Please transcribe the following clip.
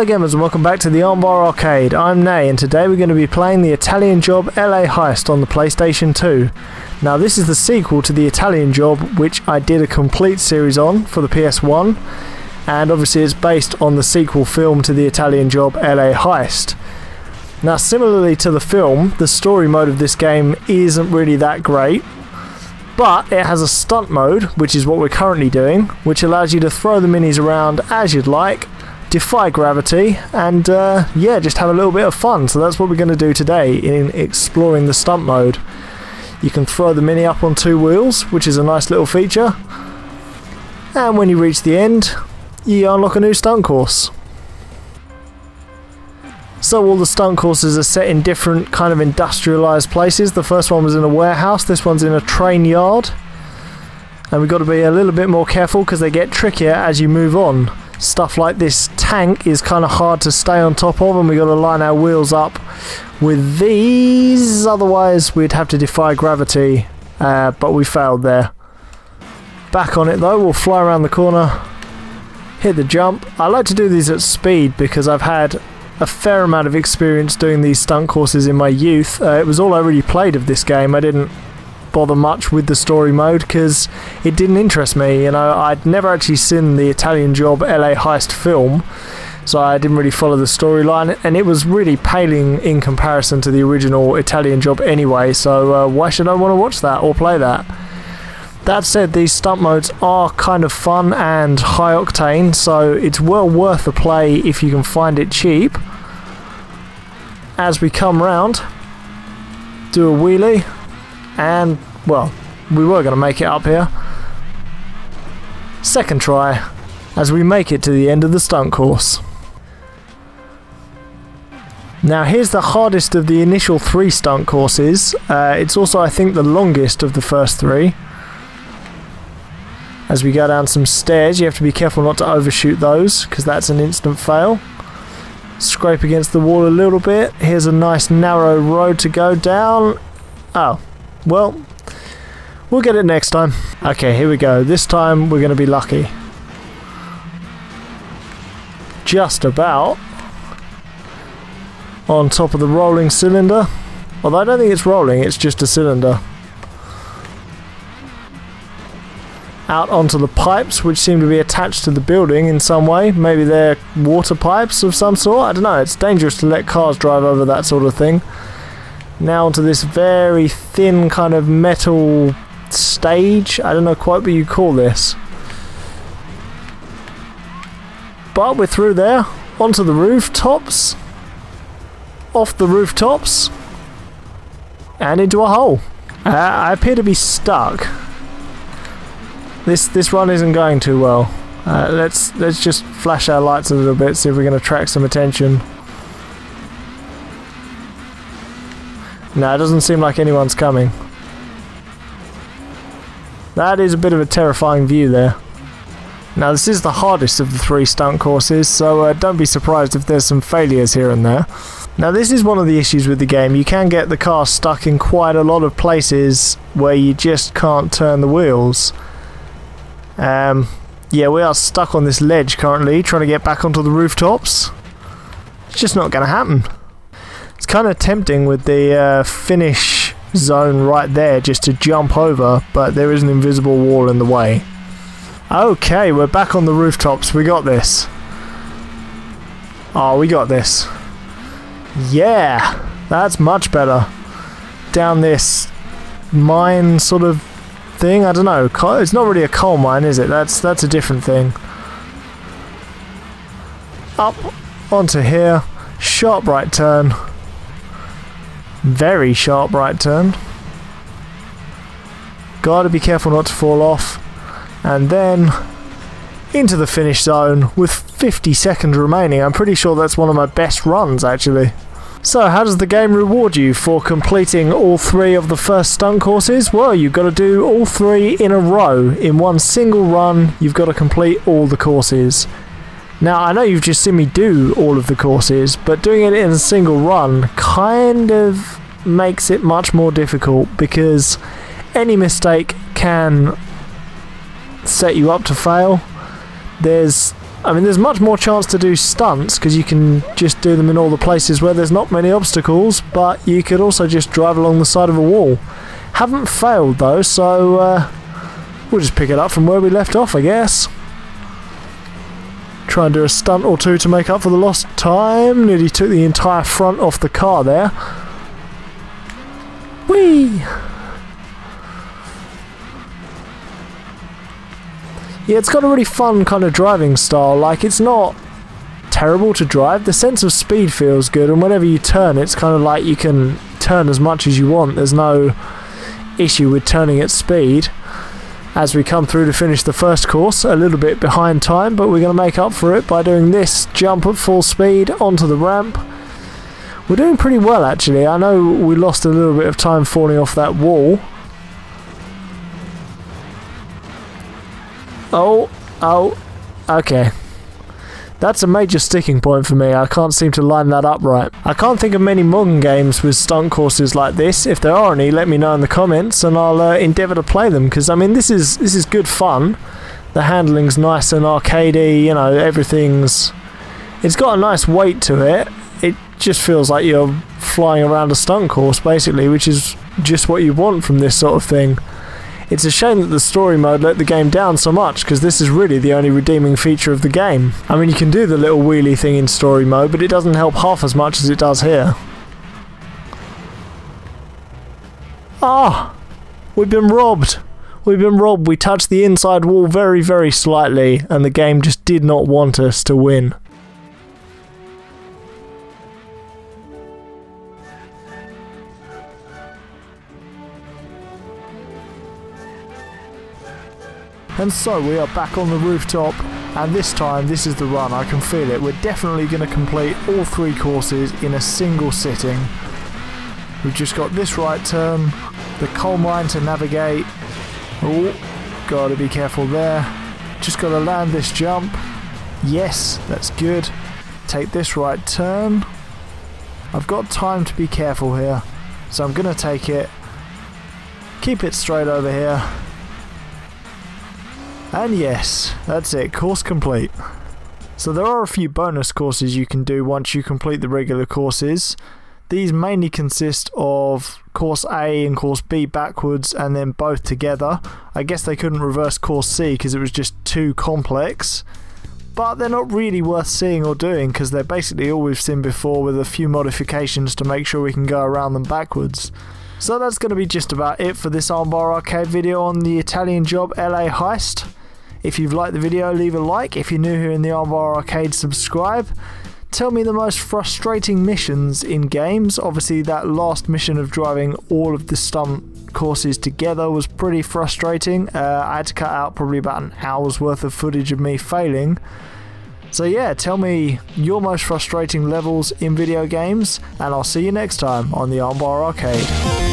Hello gamers and welcome back to the Armbar Arcade. I'm Nay and today we're going to be playing the Italian Job LA Heist on the PlayStation 2. Now this is the sequel to the Italian Job, which I did a complete series on for the PS1, and obviously it's based on the sequel film to the Italian Job LA Heist. Now similarly to the film, the story mode of this game isn't really that great, but it has a stunt mode, which is what we're currently doing, which allows you to throw the minis around as you'd like, defy gravity, and yeah, just have a little bit of fun. So that's what we're going to do today in exploring the stunt mode. You can throw the mini up on two wheels, which is a nice little feature, and when you reach the end you unlock a new stunt course. So all the stunt courses are set in different kind of industrialised places. The first one was in a warehouse, this one's in a train yard, and we've got to be a little bit more careful because they get trickier as you move on. Stuff like this tank is kind of hard to stay on top of, and we've got to line our wheels up with these, otherwise we'd have to defy gravity, but we failed there. Back on it though, we'll fly around the corner, hit the jump. I like to do these at speed because I've had a fair amount of experience doing these stunt courses in my youth. It was all I really played of this game. I didn't bother much with the story mode because it didn't interest me. You know, I'd never actually seen the Italian Job LA Heist film, so I didn't really follow the storyline, and it was really paling in comparison to the original Italian Job anyway, so why should I want to watch that or play that? That said, these stunt modes are kind of fun and high octane, so it's well worth a play if you can find it cheap. As we come round, do a wheelie, and well, we were going to make it up here. Second try as we make it to the end of the stunt course. Now here's the hardest of the initial 3 stunt courses. It's also, I think, the longest of the first 3. As we go down some stairs, you have to be careful not to overshoot those because that's an instant fail. Scrape against the wall a little bit. Here's a nice narrow road to go down. Oh, well, we'll get it next time. Okay, here we go. This time we're going to be lucky. Just about on top of the rolling cylinder. Although I don't think it's rolling, it's just a cylinder. Out onto the pipes, which seem to be attached to the building in some way. Maybe they're water pipes of some sort. I don't know. It's dangerous to let cars drive over that sort of thing. Now onto this very thin kind of metal stage. I don't know quite what you call this. But we're through there. Onto the rooftops. Off the rooftops. And into a hole. I appear to be stuck. This run isn't going too well. Let's just flash our lights a little bit, see if we're going to attract some attention. No, it doesn't seem like anyone's coming. That is a bit of a terrifying view there. Now this is the hardest of the 3 stunt courses, so don't be surprised if there's some failures here and there. Now this is one of the issues with the game. You can get the car stuck in quite a lot of places where you just can't turn the wheels. Yeah, we are stuck on this ledge currently, trying to get back onto the rooftops. It's just not going to happen. It's kind of tempting with the finish zone right there just to jump over, but there is an invisible wall in the way. Okay, we're back on the rooftops. We got this. Oh, we got this. Yeah, that's much better. Down this mine sort of thing. I don't know. It's not really a coal mine, is it? That's a different thing. Up onto here. Sharp right turn. Very sharp right turn. Gotta be careful not to fall off. And then into the finish zone with 50 seconds remaining. I'm pretty sure that's one of my best runs actually. So how does the game reward you for completing all 3 of the first stunt courses? Well, you've got to do all 3 in a row. In one single run, you've got to complete all the courses. Now, I know you've just seen me do all of the courses, but doing it in a single run kind of makes it much more difficult because any mistake can set you up to fail. There's I mean, there's much more chance to do stunts because you can just do them in all the places where there's not many obstacles, but you could also just drive along the side of a wall. Haven't failed though, so we'll just pick it up from where we left off, I guess. Try and do a stunt or two to make up for the lost time. Nearly took the entire front off the car there. Whee! Yeah, it's got a really fun kind of driving style. Like, it's not terrible to drive. The sense of speed feels good, and whenever you turn, it's kind of like you can turn as much as you want. There's no issue with turning at speed. As we come through to finish the first course, a little bit behind time, but we're going to make up for it by doing this jump at full speed onto the ramp. We're doing pretty well, actually. I know we lost a little bit of time falling off that wall. Oh, okay. That's a major sticking point for me. I can't seem to line that up right. I can't think of many modern games with stunt courses like this. If there are any, let me know in the comments and I'll endeavour to play them, because I mean this is good fun. The handling's nice and arcadey, you know, everything's... It's got a nice weight to it. It just feels like you're flying around a stunt course basically, which is just what you want from this sort of thing. It's a shame that the story mode let the game down so much, because this is really the only redeeming feature of the game. I mean, you can do the little wheelie thing in story mode, but it doesn't help half as much as it does here. Ah! We've been robbed! We've been robbed. We touched the inside wall very, very slightly, and the game just did not want us to win. And so we are back on the rooftop, and this time this is the run. I can feel it. We're definitely going to complete all 3 courses in a single sitting. We've just got this right turn, the coal mine to navigate. Oh, gotta be careful there. Just gotta land this jump. Yes, that's good. Take this right turn. I've got time to be careful here, so I'm going to take it. Keep it straight over here. And yes, that's it, course complete. So there are a few bonus courses you can do once you complete the regular courses. These mainly consist of course A and course B backwards and then both together. I guess they couldn't reverse course C because it was just too complex. But they're not really worth seeing or doing because they're basically all we've seen before with a few modifications to make sure we can go around them backwards. So that's going to be just about it for this Armbar arcade video on the Italian Job LA Heist. If you've liked the video, leave a like. If you're new here in the Armbar arcade, subscribe. Tell me the most frustrating missions in games. Obviously that last mission of driving all of the stunt courses together was pretty frustrating. I had to cut out probably about an hour's worth of footage of me failing. So yeah, tell me your most frustrating levels in video games, and I'll see you next time on the Armbar arcade.